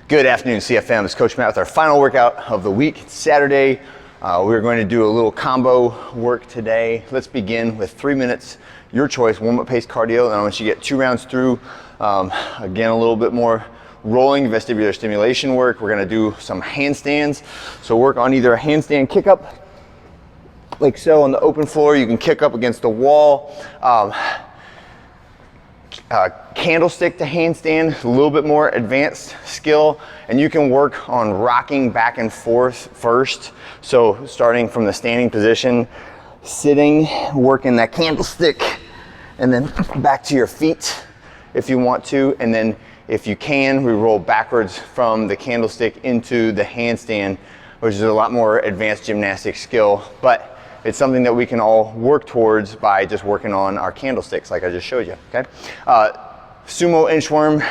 Good afternoon, CFM. It's Coach Matt with our final workout of the week. It's Saturday. We're going to do a little combo work today. Let's begin with 3 minutes, your choice, warm-up pace cardio. And I want you to get 2 rounds through. Again, a little bit more rolling vestibular stimulation work. We're going to do some handstands. So work on either a handstand kick up, like so on the open floor. You can kick up against the wall. Candlestick to handstand, a little bit more advanced skill, and you can work on rocking back and forth first. So starting from the standing position, sitting, working that candlestick, and then back to your feet if you want to, and then if you can, we roll backwards from the candlestick into the handstand, which is a lot more advanced gymnastic skill, but it's something that we can all work towards by just working on our candlesticks like I just showed you, okay? Sumo inchworm,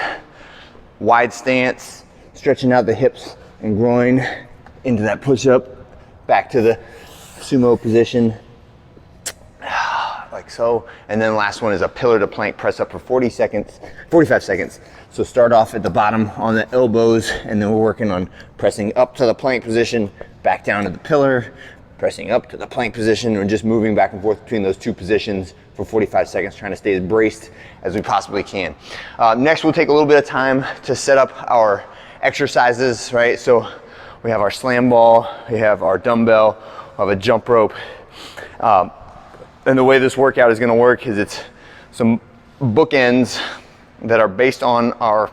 wide stance, stretching out the hips and groin into that push-up, back to the sumo position, like so. And then last one is a pillar to plank press up for 45 seconds. So start off at the bottom on the elbows, and then we're working on pressing up to the plank position, back down to the pillar, pressing up to the plank position, and just moving back and forth between those two positions for 45 seconds, trying to stay as braced as we possibly can. Next, we'll take a little bit of time to set up our exercises, right? So we have our slam ball, we have our dumbbell, we have a jump rope. And the way this workout is gonna work is it's some bookends that are based on our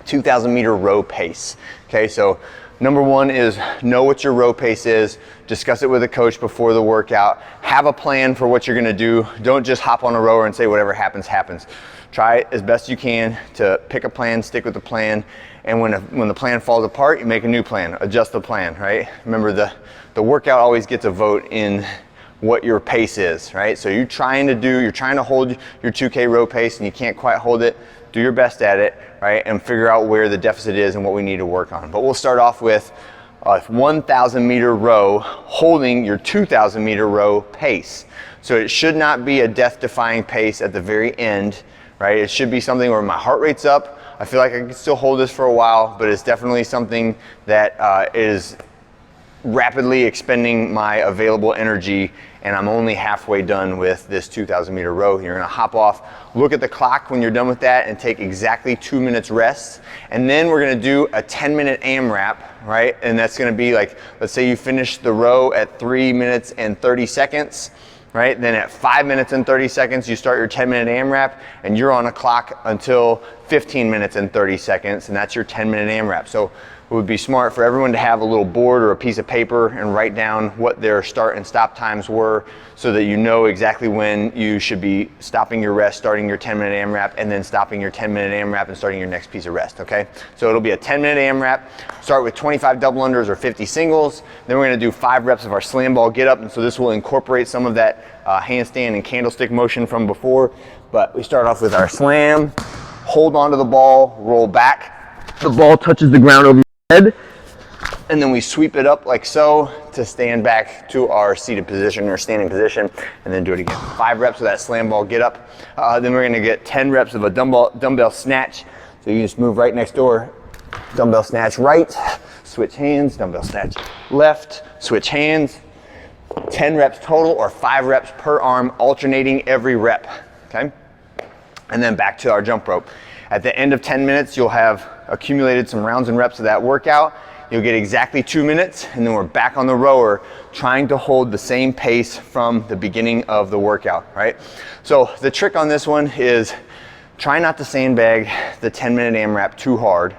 2,000 meter row pace, okay? So number one is know what your row pace is, discuss it with a coach before the workout, have a plan for what you're gonna do. Don't just hop on a rower and say whatever happens, happens. Try as best you can to pick a plan, stick with the plan, and when the plan falls apart, you make a new plan, adjust the plan, right? Remember the workout always gets a vote in what your pace is, right? So you're trying to hold your 2K row pace and you can't quite hold it, do your best at it, right? And figure out where the deficit is and what we need to work on. But we'll start off with a 1,000 meter row holding your 2,000 meter row pace. So it should not be a death-defying pace at the very end, right? It should be something where my heart rate's up. I feel like I can still hold this for a while, but it's definitely something that is rapidly expending my available energy, and I'm only halfway done with this 2,000 meter row. You're gonna hop off, look at the clock when you're done with that, and take exactly 2 minutes rest. And then we're gonna do a 10-minute AMRAP, right? And that's gonna be like, let's say you finish the row at 3 minutes and 30 seconds, right? Then at 5 minutes and 30 seconds, you start your 10-minute AMRAP, and you're on a clock until 15 minutes and 30 seconds, and that's your 10-minute AMRAP. So it would be smart for everyone to have a little board or a piece of paper and write down what their start and stop times were, so that you know exactly when you should be stopping your rest, starting your 10-minute AMRAP, and then stopping your 10-minute AMRAP and starting your next piece of rest, okay? So it'll be a 10-minute AMRAP. Start with 25 double unders or 50 singles. Then we're gonna do 5 reps of our slam ball get up, and so this will incorporate some of that handstand and candlestick motion from before. But we start off with our slam, hold onto the ball, roll back. The ball touches the ground over head, and then we sweep it up like so to stand back to our seated position or standing position, and then do it again. 5 reps of that slam ball get up. Then we're gonna get 10 reps of a dumbbell snatch. So you just move right next door, dumbbell snatch right, switch hands, dumbbell snatch left, switch hands. 10 reps total, or 5 reps per arm, alternating every rep, okay? And then back to our jump rope. At the end of 10 minutes, you'll have accumulated some rounds and reps of that workout. You'll get exactly 2 minutes, and then we're back on the rower trying to hold the same pace from the beginning of the workout, right? So the trick on this one is try not to sandbag the 10-minute AMRAP too hard,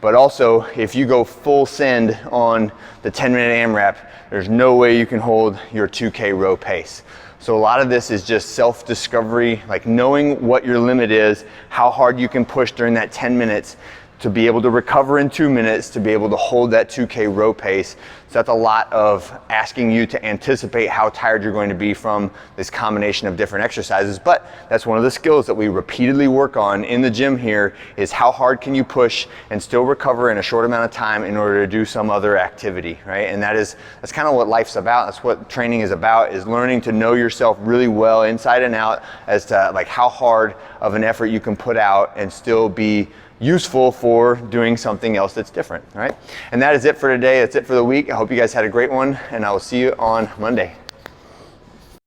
but also if you go full send on the 10-minute AMRAP, there's no way you can hold your 2K row pace. So a lot of this is just self-discovery, like knowing what your limit is, how hard you can push during that 10 minutes to be able to recover in 2 minutes, to be able to hold that 2K row pace. So that's a lot of asking you to anticipate how tired you're going to be from this combination of different exercises. But that's one of the skills that we repeatedly work on in the gym here, is how hard can you push and still recover in a short amount of time in order to do some other activity, right? And that's kind of what life's about. That's what training is about, is learning to know yourself really well inside and out as to like how hard of an effort you can put out and still be useful for doing something else that's different, all right? And that is it for today. That's it for the week. I hope you guys had a great one, and I will see you on Monday.